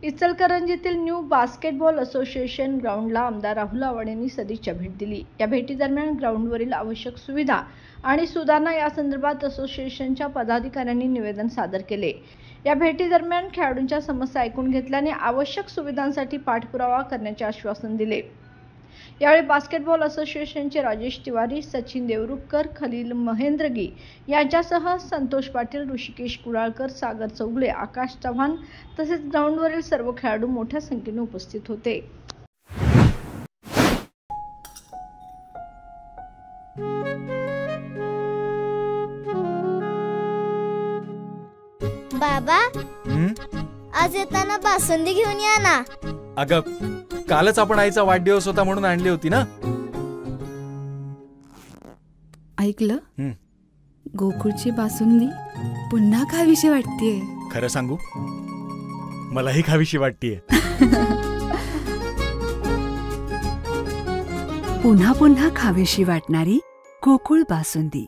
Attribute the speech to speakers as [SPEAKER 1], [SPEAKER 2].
[SPEAKER 1] इचलकरंजीतील new basketball association ग्राउंडला आमदार राहुल आव्हाड यांनी सदिच्छा भेट दिली। या भेटीदरम्यान ग्राउंडवरील आवश्यक सुविधा आणि सुधारणा यासंदर्भात असोसिएशनच्या पदाधिकाऱ्यांनी निवेदन सादर केले। या भेटीदरम्यान खेळाडूंच्या समस्या ऐकून घेतल्याने आवश्यक सुविधांसाठी पाठपुरावा करण्याचे आश्वासन दिले। यावेळी बास्केटबॉल असोसिएशनचे राजेश तिवारी, सचिन देवरुखकर, खलील महेंद्रगी यांच्यासह संतोष पाटील, ऋषिकेश कुडाळकर, सागर चौगले, आकाश चव्हाण तसेच ग्राउंडवरील सर्व खेळाडू मोठ्या संख्येने उपस्थित होते।
[SPEAKER 2] बाबा, आज येताना बासुंदी घेऊन या ना।
[SPEAKER 3] अगं, कालच आपण आईचा वाढदिवस होता म्हणून आणली होती ना।
[SPEAKER 4] ऐकलं, गोकुळची बासुंदी पुन्हा खावीशी वाटतेय।
[SPEAKER 3] खरं सांगू, मलाही खावीशी वाटतेय।
[SPEAKER 5] पुन्हा पुन्हा खावीशी वाटणारी गोकुळ बासुंदी।